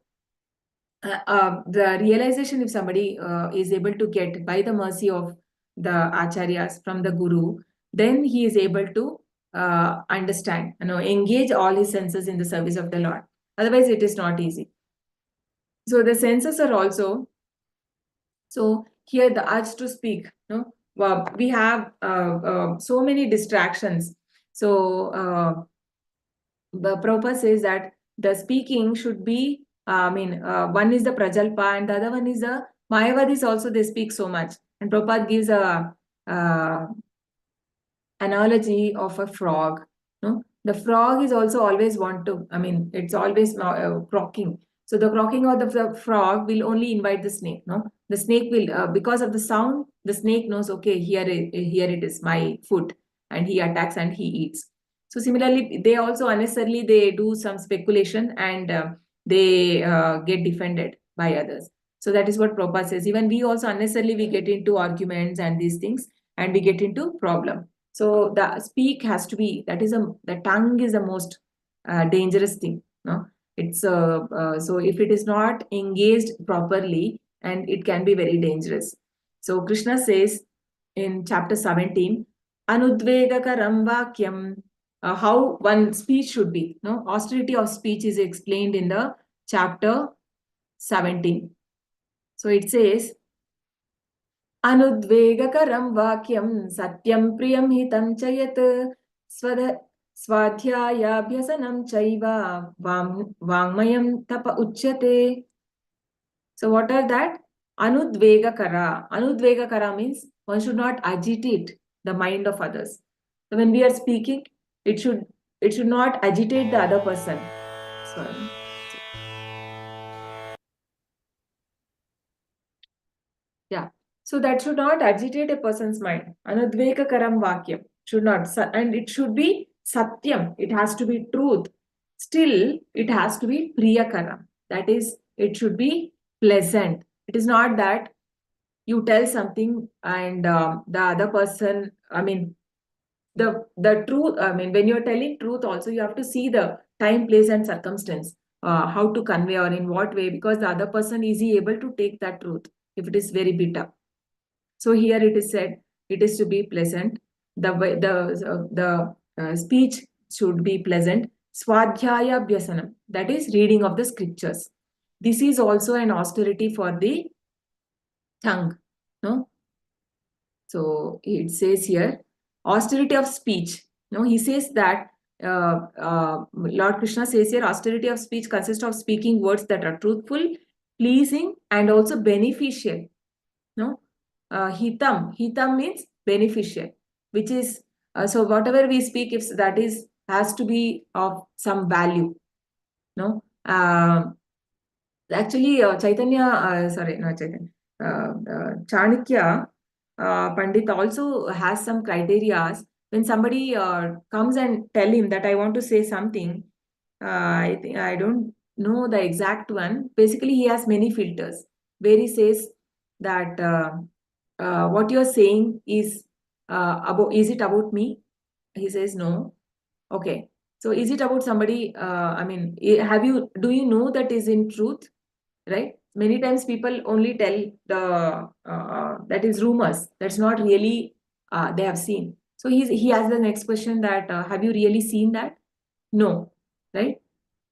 the realization if somebody is able to get by the mercy of the acharyas from the guru, then he is able to understand, engage all his senses in the service of the Lord. Otherwise, it is not easy. So the senses are also, so here the urge to speak, no, well, we have so many distractions. So the Prabhupada says that the speaking should be, one is the Prajalpa and the other one is the Mayavadis also, they speak so much. And Prabhupada gives a analogy of a frog. No? The frog is also always it's always croaking. So the croaking of the frog will only invite the snake. No, the snake will, because of the sound, the snake knows, okay, here it is, my food, and he attacks and he eats. So similarly, they also unnecessarily they do some speculation and they get defended by others. So that is what Prabhupada says. Even we also unnecessarily we get into arguments and these things, and we get into problem. So the speak has to be, the tongue is the most dangerous thing. No, it's so if it is not engaged properly, and it can be very dangerous. So Krishna says in chapter 17, Anudvegakaram Vakyam, how one speech should be. No, austerity of speech is explained in the chapter 17. So it says, Anudvegakaram Vakyam Satyam Priyam Hitam Chayat Swadhyayabhyasanam Chaiva Vangmayam Tapa Uchyate. So what are that? Anudvegakara. Anudvegakara means one should not agitate the mind of others. So when we are speaking, it should not agitate the other person. Sorry. Yeah. So that should not agitate a person's mind. Anudvegakaram Vakyam should not, and it should be Satyam. It has to be truth. Still, it has to be Priyakaram. That is, it should be pleasant. It is not that you tell something and the other person, the truth, when you're telling truth also, you have to see the time, place and circumstance, how to convey or in what way, because the other person is he able to take that truth if it is very bitter. So here it is said, it is to be pleasant. The speech should be pleasant. Swadhyaya Bhyasanam, that is reading of the scriptures. This is also an austerity for the tongue. No? So it says here, austerity of speech. No, he says that Lord Krishna says here, austerity of speech consists of speaking words that are truthful, pleasing, and also beneficial. No, hitam means beneficial, which is so whatever we speak, if that is has to be of some value. No, actually Chaitanya, sorry, not Chaitanya, Chanakya Pandit also has some criteria. When somebody comes and tell him that I want to say something, I think I don't know the exact one. Basically, he has many filters where he says that what you're saying is is it about me? He says no. Okay. So is it about somebody? Do you know that is in truth? Right? Many times people only tell the that is rumors. That's not really they have seen. So he has the next question that have you really seen that? No. Right?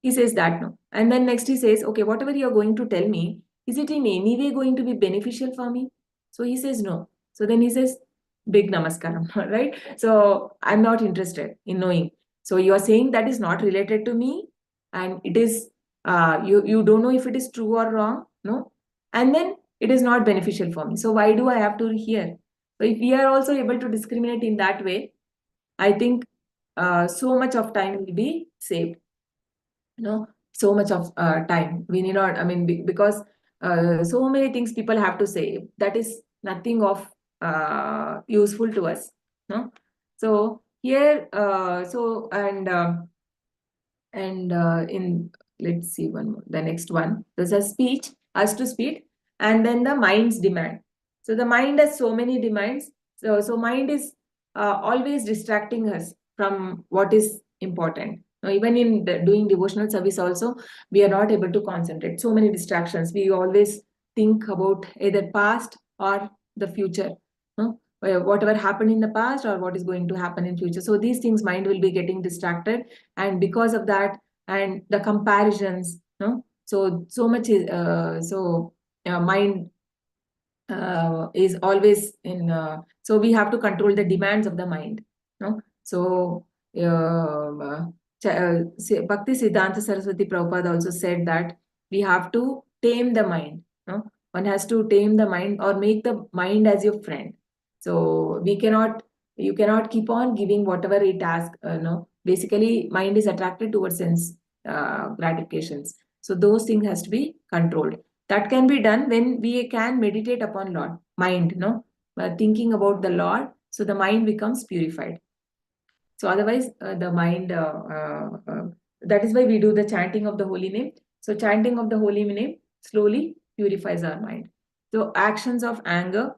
He says that no. And then next he says, okay, whatever you're going to tell me, is it in any way going to be beneficial for me? So he says no. So then he says, big namaskaram, right? So I'm not interested in knowing. So you are saying that is not related to me, and it is you don't know if it is true or wrong, no? And then it is not beneficial for me. So why do I have to hear? So if we are also able to discriminate in that way, I think so much of time will be saved. So much of time we need not, because so many things people have to say, that is nothing of useful to us. No? So here, in let's see one more, the next one. There's a speech, us to speak, and then the mind's demand. So the mind has so many demands. So mind is always distracting us from what is important. Now, even in doing devotional service also, we are not able to concentrate. So many distractions. We always think about either past or the future. No? Whatever happened in the past or what is going to happen in future. So these things, mind will be getting distracted, and because of that, and the comparisons, no, so much is mind is always in. So we have to control the demands of the mind, no. So Bhakti Siddhanta Saraswati Prabhupada also said that we have to tame the mind. No, one has to tame the mind or make the mind as your friend. So you cannot keep on giving whatever it asks. No, basically, mind is attracted towards sense gratifications. So those things has to be controlled. That can be done when we can meditate upon Lord, mind, no, thinking about the Lord. So the mind becomes purified. So otherwise, the mind, that is why we do the chanting of the holy name. So chanting of the holy name slowly purifies our mind. So actions of anger.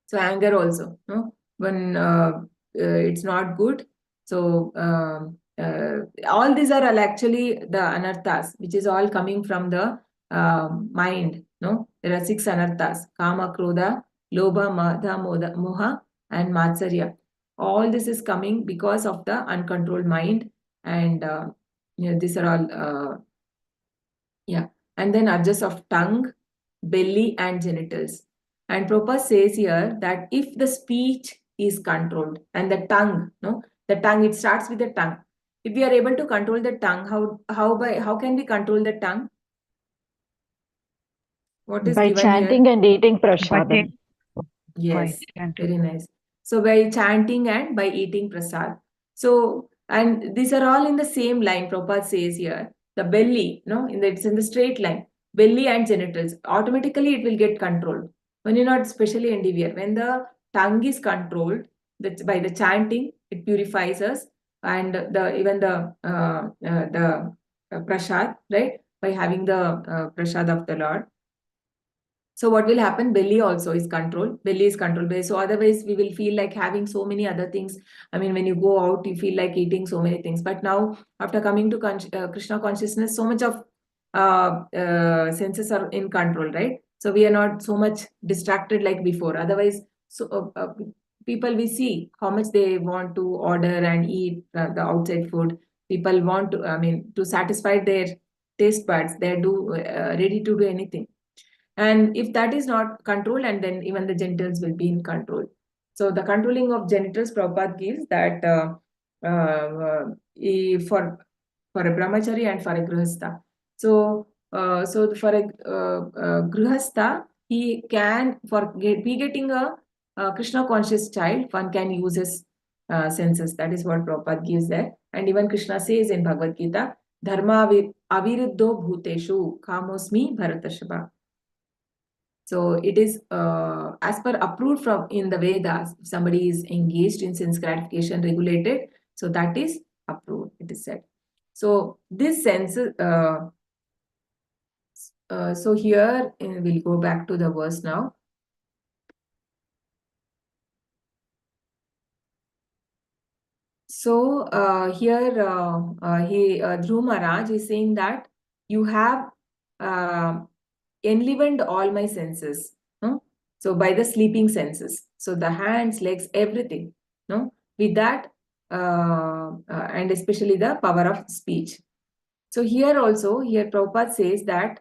So anger also, no, when it's not good. So all these are actually the anarthas, which is all coming from the mind. No, there are 6 anarthas: kama, krodha, lobha, madha, moha, and matsarya. All this is coming because of the uncontrolled mind, and these are all and then urges of tongue, belly, and genitals. And Prabhupada says here that if the speech is controlled and the tongue, no, the tongue, it starts with the tongue. If we are able to control the tongue, how can we control the tongue? What is By given chanting here? and eating prasadam. Yes, very nice. So by chanting and by eating prasad. So, and these are all in the same line. Prabhupada says here, the belly, no, it's in the straight line. Belly and genitals, automatically it will get controlled. When you're not specially endeavor, when the tongue is controlled, by the chanting, it purifies us, and even the prasad, right? By having the prasad of the Lord. So what will happen? Belly also is controlled. Belly is controlled. So otherwise, we will feel like having so many other things. I mean, when you go out, you feel like eating so many things. But now, after coming to Krishna consciousness, so much of senses are in control, right? So we are not so much distracted like before. Otherwise, so people, we see how much they want to order and eat the outside food. People want to, I mean, to satisfy their taste buds. They're ready to do anything. And if that is not controlled, and then even the genitals will be in control. So the controlling of genitals, Prabhupada gives that for a brahmachari and for a grihastha. So for a grihastha, he can, for getting a Krishna conscious child, one can use his senses. That is what Prabhupada gives there. And even Krishna says in Bhagavad Gita, Dharma aviruddho bhuteshu kamosmi bharatashabha. So it is as per approved from in the Vedas. If somebody is engaged in sense gratification regulated, so that is approved, it is said. So this sense, so here we'll go back to the verse now. So here Dhruv Maharaj is saying that you have enlivened all my senses, no? So by the sleeping senses, so the hands, legs, everything, no, with that and especially the power of speech. So here also, here Prabhupada says that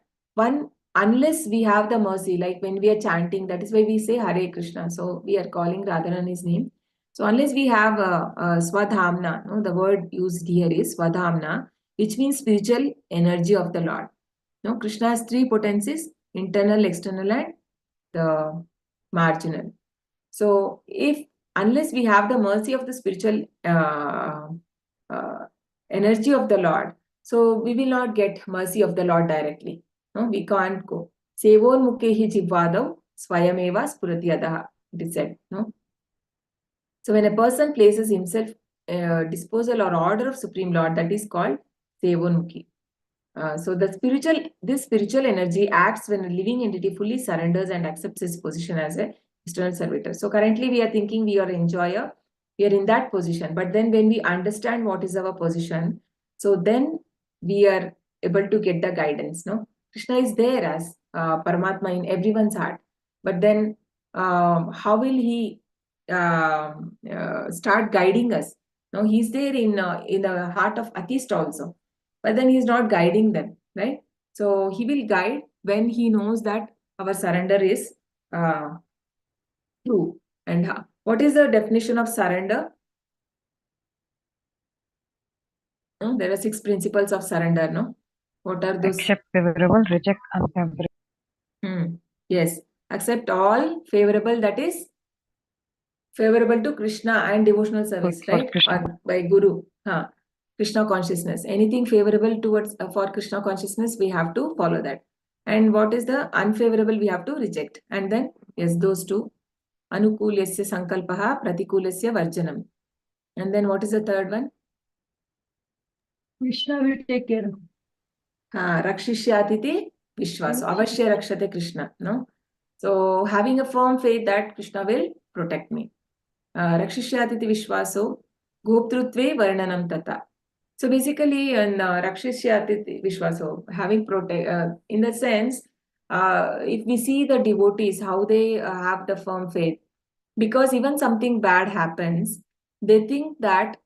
unless we have the mercy, like when we are chanting, that is why we say Hare Krishna. So we are calling Radharani's name. So unless we have Swadhamna, no, the word used here is Swadhamna, which means spiritual energy of the Lord. No, Krishna has 3 potencies: internal, external, and the marginal. So unless we have the mercy of the spiritual energy of the Lord, so we will not get mercy of the Lord directly. No, we can't go. Sevor mukhehi jivvadav swayameva spurati adaha. it is said, no? So when a person places himself disposal or order of Supreme Lord, that is called Sevonmukhi. So this spiritual energy acts when a living entity fully surrenders and accepts his position as a external servitor. So currently we are thinking we are enjoyer, we are in that position. But then when we understand what is our position, so then we are able to get the guidance. No, Krishna is there as Paramatma in everyone's heart. But then how will he start guiding us? No, he's there in the heart of atheist also. But then he's not guiding them, right? So he will guide when he knows that our surrender is true. And what is the definition of surrender? There are 6 principles of surrender, no? What are those? Accept favorable, reject unfavorable. Yes, accept all favorable, that is favorable to Krishna and devotional service, For right? Krishna. Or by Guru. Krishna consciousness. Anything favorable towards for Krishna consciousness, we have to follow that. And what is the unfavorable, we have to reject. And then, yes, those two. Anukulyasya sankalpaha, pratikulasya varjanam. And then what is the third one? Krishna will take care of. Rakshishyatiti vishwaso. Avashya rakshate Krishna. No? So having a firm faith that Krishna will protect me. Rakshishyatiti vishwaso goptrutve varnanam tata. So basically, in Rakshishyatiti vishwaso, having in the sense, if we see the devotees, how they have the firm faith, because even something bad happens, they think that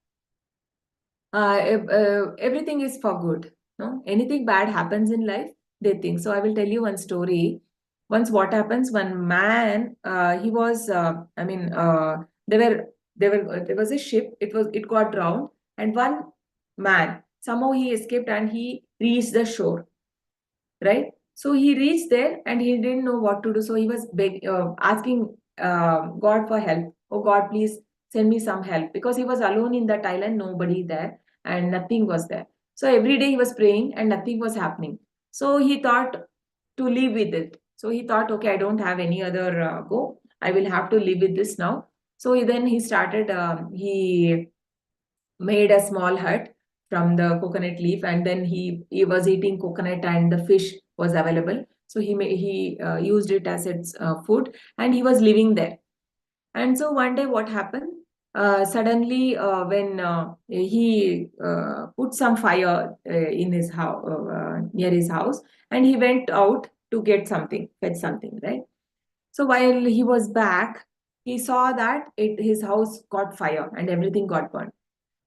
everything is for good. No, anything bad happens in life, they think. So I will tell you one story. Once, what happens? One man, he was, there was a ship. It got drowned, and one man somehow he escaped and he reached the shore. Right? So he reached there and he didn't know what to do. So he was asking God for help. Oh God, please send me some help, because he was alone in that island, nobody there, and nothing was there. So every day he was praying and nothing was happening. So he thought to live with it. So he thought, okay, I don't have any other go. I will have to live with this now. So then he started. He made a small hut from the coconut leaf, and then he was eating coconut and the fish was available. So he used it as its food, and he was living there. And so one day what happened? Suddenly, when he put some fire in his house, near his house, and he went out to get something, fetch something, right? So while he was back, he saw that his house got fire and everything got burned.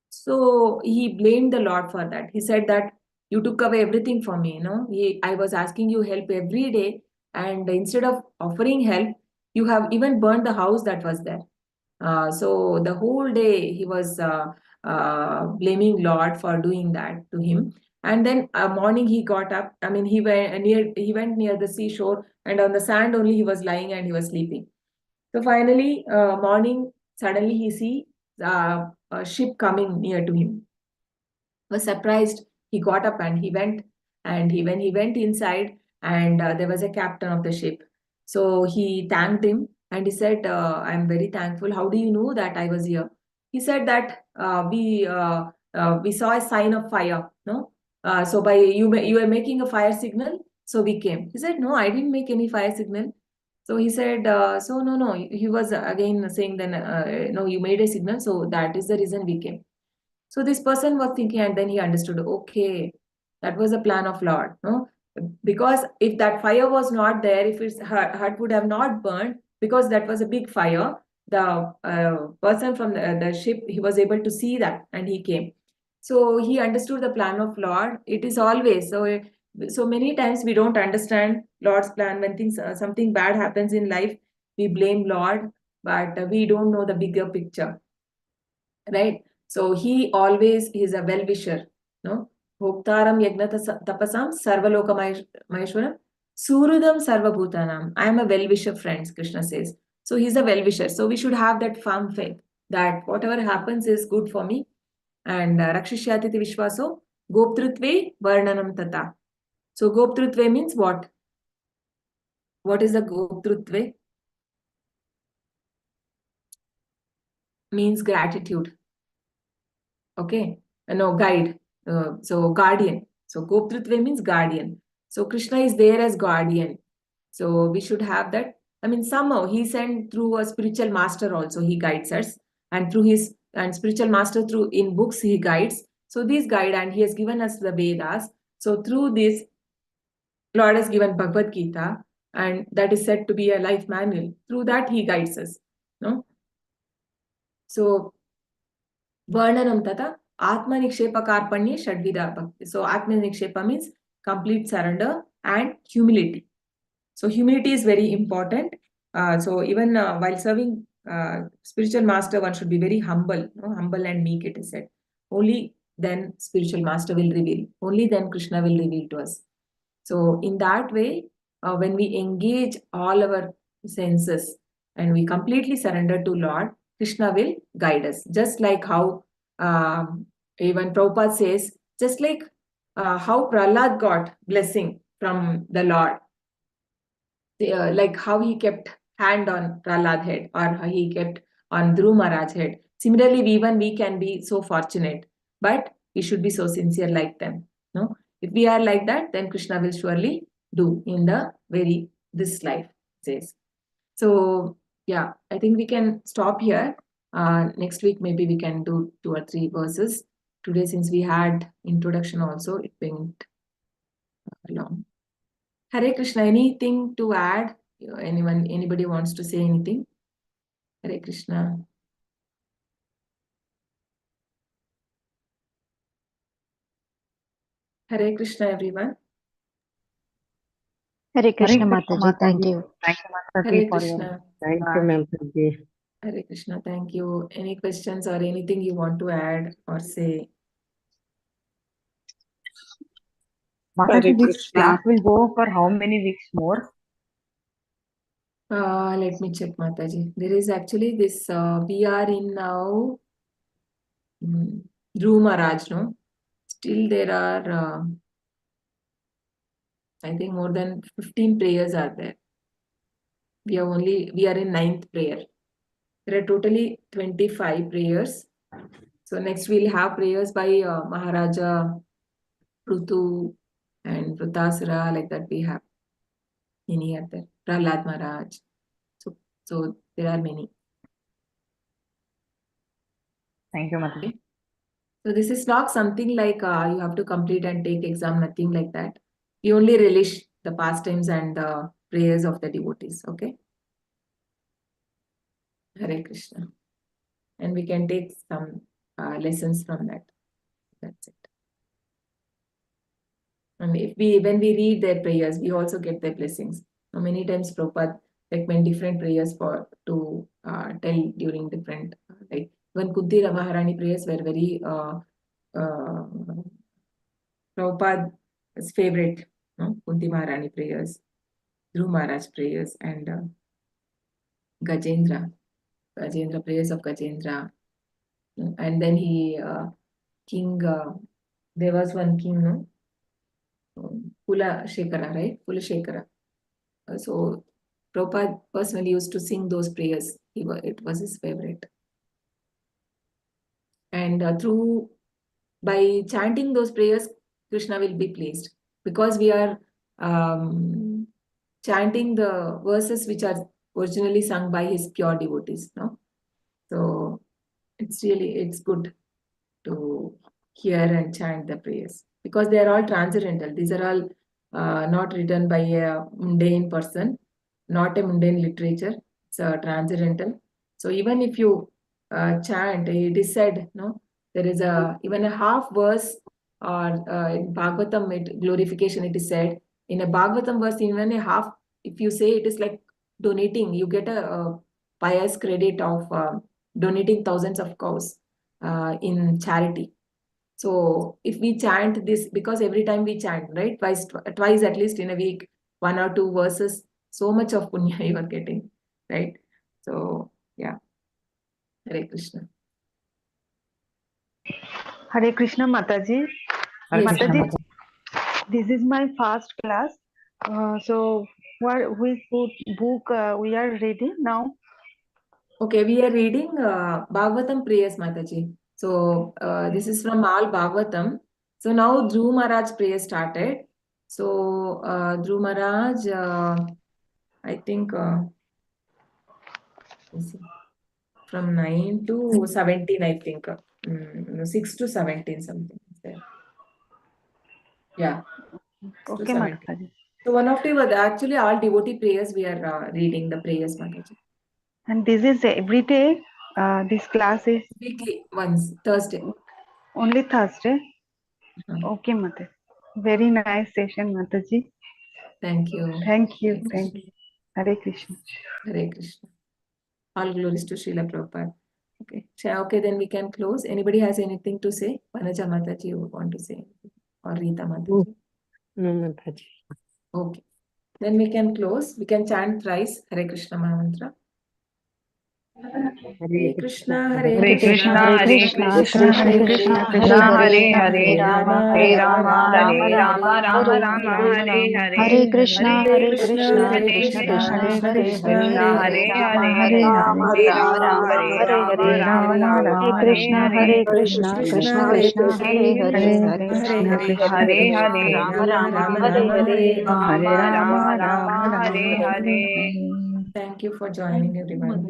So he blamed the Lord for that. He said that you took away everything from me. I was asking you help every day, and instead of offering help, you have even burned the house that was there. So the whole day he was blaming Lord for doing that to him. And then morning he got up. He went near the seashore, and on the sand only he was lying and he was sleeping. So finally, morning, suddenly he see a ship coming near to him. Was surprised. He got up and he went. And when he went inside, and there was a captain of the ship. So he thanked him and he said, "I'm very thankful. How do you know that I was here?" He said that we saw a sign of fire. No, so by you were making a fire signal, so we came. He said, "No, I didn't make any fire signal." So he said, "So no." He was again saying, "Then no, you made a signal, so that is the reason we came." So this person was thinking, and then he understood, okay, that was a plan of Lord. No? Because if that fire was not there, if his hut would have not burned, because that was a big fire, the person from the ship, he was able to see that and he came. So he understood the plan of Lord. It is always, so many times we don't understand Lord's plan. When something bad happens in life, we blame Lord, but we don't know the bigger picture. Right? So he always is a well-wisher. No? Bhoktaram yagna tapasam sarvaloka maheshwaram surudam sarvabhutanam. I am a well-wisher, friends, Krishna says. So he's a well-wisher. So we should have that firm faith that whatever happens is good for me. And Rakshishyatiti vishwaso goptrutve varnanam tata. So goptrutve means what? What is the goptrutve? means gratitude. Okay, no, guide. So guardian. So Goptritve means guardian. So Krishna is there as guardian. So we should have that. I mean, somehow he sent through a spiritual master also, he guides us, and through his and spiritual master through in books he guides. So these guide, and he has given us the Vedas. So through this, Lord has given Bhagavad Gita, and that is said to be a life manual. Through that he guides us. No? So Varnanam tata Atma Nikshepa Karpanye Shadvida Bhakti. So Atma Nikshepa means complete surrender and humility. So humility is very important. So even while serving spiritual master, one should be very humble, humble and meek, it is said. Only then spiritual master will reveal. Only then Krishna will reveal to us. So in that way, when we engage all our senses and we completely surrender to Lord, Krishna will guide us. Just like how even Prabhupada says, just like how Prahlad got blessing from the Lord, like how he kept hand on Prahlad head or how he kept on Dhruv Maharaj head. Similarly, even we can be so fortunate, but we should be so sincere like them. No, if we are like that, then Krishna will surely do in the this life, says. So yeah, I think we can stop here. Next week maybe we can do 2 or 3 verses. Today, since we had introduction also, it went long. Hare Krishna, anything to add? Anybody wants to say anything? Hare Krishna. Hare Krishna, everyone. Hare Krishna, Krishna, Mataji. Thank Mataji. you. Thank you, Mataji, Hare for your Krishna. Thank you, Mataji. Hare Krishna, thank you. Any questions or anything you want to add or say? Mataji, Hare this Krishna. class will go for how many weeks more? Let me check, Mataji. There is actually this, we are in now Dhruv Maharaj, no? Still there are, I think more than 15 prayers are there. We are in 9th prayer. There are totally 25 prayers. So next we'll have prayers by Maharaja, Prutu, and Vrutasura, like that we have. Many are there. Prahlad Maharaj. So there are many. Thank you, Mataji. Okay. So this is not something like you have to complete and take exam, nothing like that. We only relish the pastimes and the prayers of the devotees. Okay. Hare Krishna. And we can take some lessons from that. That's it. And when we read their prayers, we also get their blessings. Now, many times Prabhupada recommend different prayers to tell during different, like when Kunti Maharani prayers were very Prabhupada's favorite, Kunti Maharani prayers, Dhruv Maharaj prayers, and Gajendra prayers of Gajendra. And then there was one king, no? Kula Shekara, right? Kula Shekara. So Prabhupada personally used to sing those prayers. It was his favorite. And by chanting those prayers, Krishna will be pleased. Because we are chanting the verses which are originally sung by his pure devotees. No? So it's good to hear and chant the prayers. Because they are all transcendental. These are all not written by a mundane person, not a mundane literature. It's transcendental. So even if you chant, it is said, no, there is even a half verse or in Bhagavatam glorification, it is said in a Bhagavatam verse, even a half, if you say it is like donating, you get a pious credit of donating thousands of cows in charity. So if we chant this, because every time we chant, right, twice at least in a week, 1 or 2 verses, so much of punya you are getting, right? So yeah, Hare Krishna. Hare Krishna, Mataji. Yes, Mataji, Mataji. this is my first class. So which book we are reading now? Okay, we are reading Bhagavatam prayers, Mataji. So this is from all Bhagavatam. So now Dhruv Maharaj prayer started. So Dhruv Maharaj, I think let's see, from 9 to 17, I think. No, 6 to 17 something is there. Yeah. 6 to Okay, 17. Mataji. So one of the actually all devotee prayers we are reading the prayers, Mataji. And this is every day. This class is Weekly once, Thursday. only Thursday. Uh-huh. Okay, Mataji. Very nice session, Mataji. Thank you. Thank you. Thank Thank you. Hare Krishna. Hare Krishna. All glories to Srila Prabhupada. Okay. Okay, then we can close. Anybody has anything to say? Vanaja Mataji, you want to say anything? Or Rita Mataji? No, Mataji. Okay. Then we can close. We can chant thrice Hare Krishna Mahamantra. Hare Krishna, Hare Hare Krishna, Hare Krishna Krishna, Krishna, Krishna Hare Krishna, Hare, Hare Hare, Hare Rama, Hare Rama Rama, Rama, Rama Hare Rama, Hare. Hare Krishna, Hare Hare Krishna, Krishna, Hare Krishna Krishna, Krishna, Krishna Hare Krishna, Hare, Hare Hare Hare, Rama, Hare Rama, Hare Rama Rama, Rama, Hare Rama Hare, Hare Hare Hare. Krishna, Hare Hare Krishna, Krishna, Krishna Hare Krishna, Krishna, Hare Hare, Hare Hare Rama, Hare, Krishna Krishna, Hare Rama Rama, Rama, Rama Hare Rama, Hare, Hare Hare Hare. Rama, Rama Rama, Hare Hare. Thank you for joining, everyone.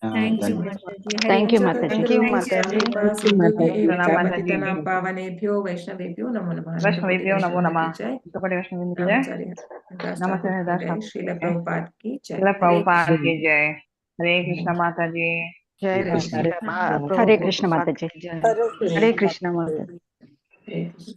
Thank you, Done. Mataji. Hare Thank you, Krishna. Mataji. Thank you, Jagद्गुरुः Mataji. कृपा सिन्धुभ्य एव च पतितानां पावनेभ्यो वैष्णवेभ्यो नमो नमः। अनंतकोटि वैष्णवेभ्यो नमो वैष्णव नमः। की जय। अनंतकोटि वैष्णव की जय। रामाचार्य दास ठाकुर नमस्ते की दास जय। ठाकुर श्रील की जय। प्रभुपाद की जय। श्रील हरे प्रभुपाद कृष्ण। की जय। हरे कृष्ण माता जी। जय हरे Shri Krishna. Prabhupada Hare Krishna, Prabhupada Mataji. की जय। हरे कृष्ण माता जी। हरे कृष्ण।